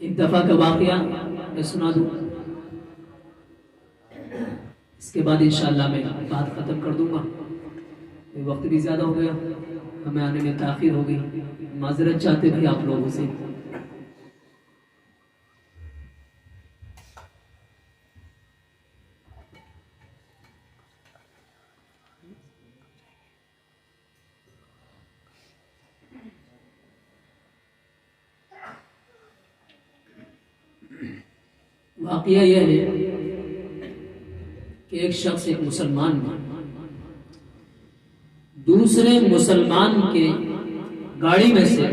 ایک دفعہ کا واقعہ میں سنا دوں، اس کے بعد انشاءاللہ میں بات ختم کر دوں گا۔ وقت بھی زیادہ ہو گیا، ہمیں آنے میں تاخیر ہو گئی، معذرت چاہتے بھی آپ لوگوں سے۔ واقعہ یہ ہے کہ ایک شخص، ایک مسلمان دوسرے مسلمان کے گاڑی میں سے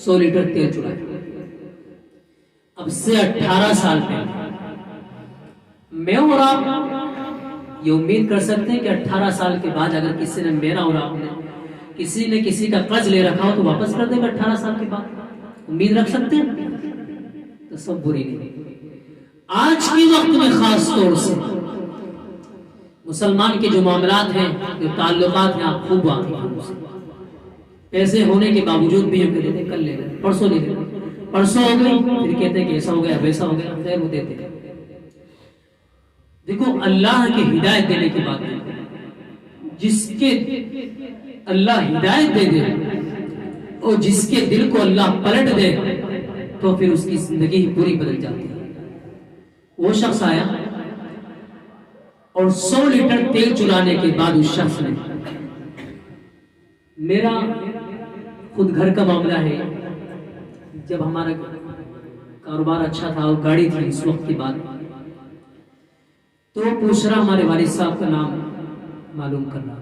100 لیٹر تیل چرایا۔ اب سے 18 سال پہلے میں اور آپ یہ امید کر سکتے ہیں کہ 18 سال کے بعد اگر کسی نے میرا اور آپ نے کسی نے کسی کا قرض لے رکھا ہو تو واپس کر دے گا 18 سال کے بعد؟ امید رکھ سکتے ہیں؟ تصور ہی نہیں۔ آج کے وقت میں خاص طور سے مسلمان کے جو معاملات ہیں، جو تعلقات ہیں، آپ خوب واقعی ہیں اسے۔ پیسے ہونے کے باوجود بھی ہم کہتے ہیں کل لے لیں، پرسوں لے لیں، پرسوں ہو گئی پھر کہتے ہیں کہ ایسا ہو گیا ویسا ہو گیا، خیر وہ دیتے ہیں۔ دیکھو اللہ کی ہدایت دینے کی بات ہے، جس کے اللہ ہدایت دے دے اور جس کے دل کو اللہ پلٹ دے تو پھر اس کی زندگی ہی پوری بدل جاتی ہے۔ وہ شخص آیا اور 100 لیٹر تیل چلانے کے بعد اس شخص نے، میرا خود گھر کا معاملہ ہے، جب ہمارا کاروبار اچھا تھا اور گاڑی تھی اس وقت کی بات، تو وہ پوچھ رہا ہمارے والد صاحب کا نام معلوم کر رہا،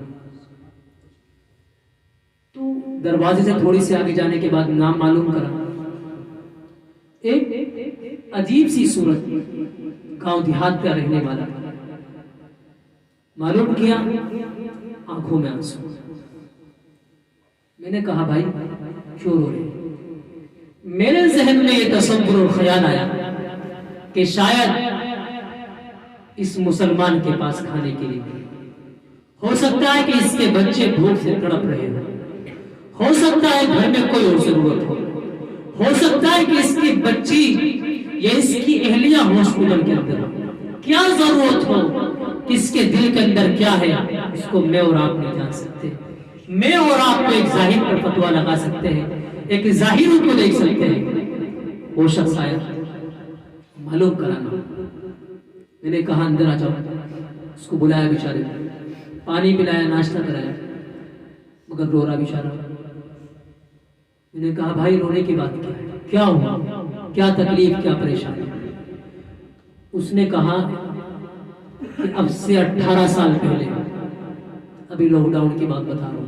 تو دروازے سے تھوڑی سی آگے جانے کے بعد نام معلوم کرا، ایک عجیب سی صورت، گاؤں دیہات کا رہنے والا، معلوم کیا آنکھوں میں آنسو۔ میں نے کہا بھائی کیوں رو رہے؟ میرے ذہن میں یہ تصور اور خیال آیا کہ شاید اس مسلمان کے پاس کھانے کے لیے ہو سکتا ہے کہ اس کے بچے بھوک سے تڑپ رہے ہوں، ہو سکتا ہے گھر میں کوئی اور ضرورت ہو سکتا ہے کہ اس کی بچی یا اس کی اہلیہ ہاسپٹل کے اندر، کیا ضرورت ہو، کس کے دل کے اندر کیا ہے، اس کو میں اور آپ نہیں جان سکتے. میں اور آپ کو ایک ظاہر پر فتویٰ لگا سکتے ہیں، ایک ظاہر کو دیکھ سکتے ہیں. وہ شخص آیا، معلوم کرانا. میں نے کہا اندر آ جاؤ. اس کو بلایا بیچارے، پانی پلایا، ناشتہ کرایا، مگر رو رہا بیچارہ. میں نے کہا بھائی رونے کی بات کیا ہے، کیا ہوا، کیا تکلیف، کیا پریشانی. اس نے کہا کہ اب سے 18 سال پہلے، ابھی لاک ڈاؤن کی بات بتا رہا ہوں،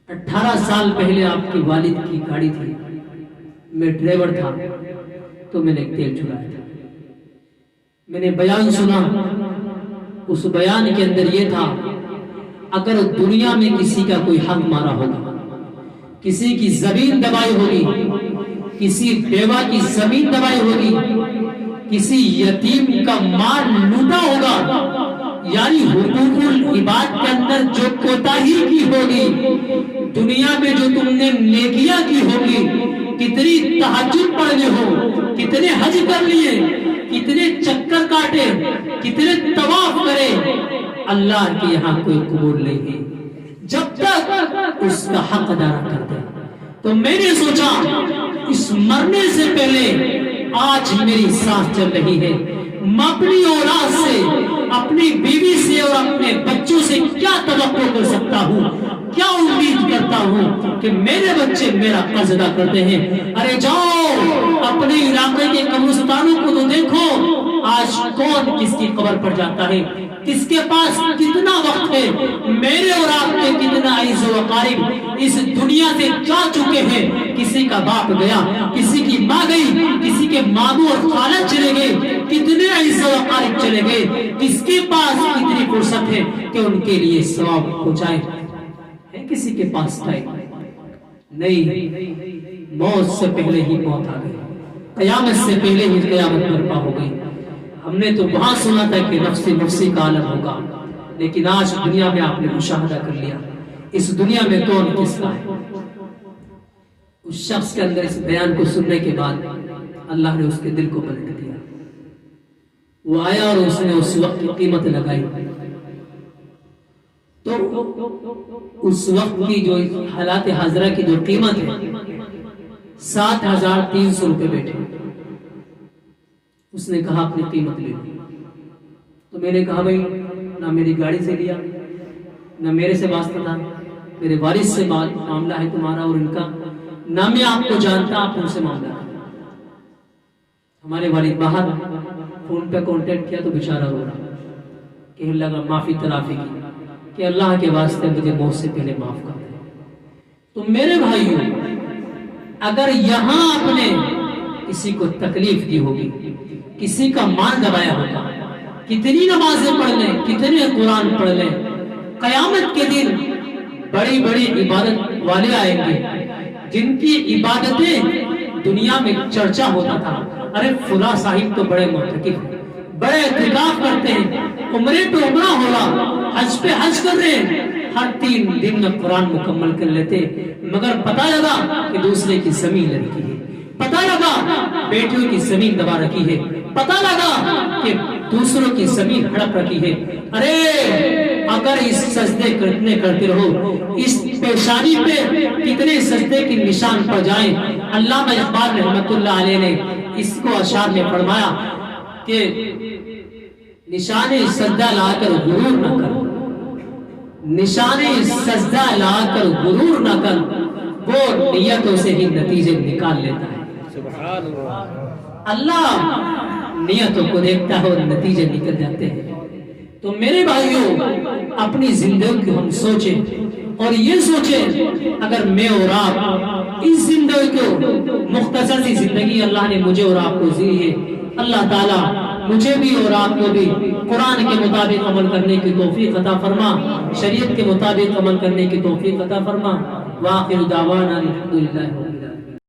18 سال پہلے آپ کی والد کی گاڑی تھی، میں ڈرائیور تھا، تو میں نے تیل چڑھایا تھا. میں نے بیان سنا، اس بیان کے اندر یہ تھا اگر دنیا میں کسی کا کوئی حق مارا ہوگا، کسی کی زمین دبائی ہوگی، کسی بیوہ کی زمین دبائی ہوگی، کسی یتیم کا مال لوٹا ہوگا، یعنی حقوق العباد کے اندر جو کوتاہی کی ہوگی، دنیا میں جو تم نے نیکیاں کی ہوگی، کتنی تہجد پڑھنے ہو، کتنے حج کر لیے، کتنے چکر کاٹے، کتنے طواف کرے، اللہ کے یہاں کوئی قبول نہیں ہے جب تک اس کا حق ادا کر دے. تو میں نے سوچا اس مرنے سے پہلے آج میری سانس چل رہی ہے، میں اپنی اولاد سے، اپنی بیوی سے اور اپنے بچوں سے کیا توقع کر سکتا ہوں، کیا امید کرتا ہوں کہ میرے بچے میرا قرض ادا کرتے ہیں. ارے جاؤ اپنے علاقے کے قبرستانوں کو تو دیکھو، آج کون کس کی قبر پر جاتا ہے، کس کے پاس کتنا وقت ہے. میرے اور آپ کے کتنا عزیز و اقارب اس دنیا سے جا چکے ہیں. کسی کا باپ گیا، کسی کی ماں گئی، کسی کے ماموں اور خالہ چلے گئے، کتنے عزیز و اقارب چلے گئے. کس کے پاس کتنی فرصت ہے کہ ان کے لیے ثواب پہنچائے. ہے کسی کے پاس ٹائم نہیں. موت سے پہلے ہی موت آ گئی، قیامت سے پہلے ہی قیامت برپا ہو گئی. ہم نے تو وہاں سنا تھا کہ نفسی نفسی کا عالم ہوگا، لیکن آج دنیا میں آپ نے مشاہدہ کر لیا اس دنیا میں کون کس کا ہے. اس شخص کے اندر اس بیان کو سننے کے بعد اللہ نے اس کے دل کو پلٹ دیا. وہ آیا اور اس نے اس وقت کی قیمت لگائی. تو اس وقت کی جو حالات حاضرہ کی جو قیمت ہے 7,300 روپے بیٹھے. اس نے کہا اپنی قیمت لے لی. تو میں نے کہا بھائی نہ میری گاڑی سے لیا، نہ میرے سے واسطہ تھا، میرے والد سے معاملہ ہے تمہارا اور ان کا، نہ میں آپ کو جانتا، آپ ان سے معاملہ ہے. ہمارے والد باہر فون پہ کانٹیکٹ کیا تو بیچارہ رو رہا، کہنے لگا معافی تلافی کی کہ اللہ کے واسطے مجھے موت سے پہلے معاف کر دے. تو میرے بھائیوں، اگر یہاں آپ نے کسی کو تکلیف دی ہوگی، کسی کا مان دبایا ہوگا، کتنی نمازیں پڑھ لیں، کتنے قرآن پڑھ لیں، قیامت کے دن بڑی بڑی عبادت والے آئیں گے جن کی عبادتیں دنیا میں چرچا ہوتا تھا. ارے فلاں صاحب تو بڑے معتکف ہیں، بڑے اعتکاف کرتے ہیں، عمرے پہ عمرہ ہو رہا، حج پہ حج کر رہے ہیں، ہر 3 دن میں قرآن مکمل کر لیتے، مگر پتہ لگا کہ دوسرے کی زمین لڑکی ہے، پتہ لگا بیٹیوں کی زمین دبا رکھی ہے، پتہ لگا کہ دوسروں کی زمین ہڑپ رکھی ہے. ارے اگر اس سجدے کرتے رہو، اس پیشانی پہ کتنے سجدے کی نشان پڑ جائیں. علامہ اقبال رحمۃ اللہ علیہ نے اس کو اشعار میں فرمایا کہ نشان سجدہ لا کر غرور نہ کر، نشان سجدہ لا کر غرور نہ کر، وہ نیتوں سے ہی نتیجے نکال لیتا ہے. سبحان اللہ. اللہ نیتوں کو دیکھتا ہے اور نتیجے نکل جاتے ہیں. تو میرے بھائیوں، اپنی زندگی کو ہم سوچیں اور یہ سوچیں اگر میں اور آپ اس زندگی کو، مختصر سی زندگی اللہ نے مجھے اور آپ کو دی ہے، اللہ تعالیٰ مجھے بھی اور آپ کو بھی قرآن کے مطابق عمل کرنے کی توفیق عطا فرما، شریعت کے مطابق عمل کرنے کی توفیق عطا فرما. وآخر دعوانا الحمدللہ.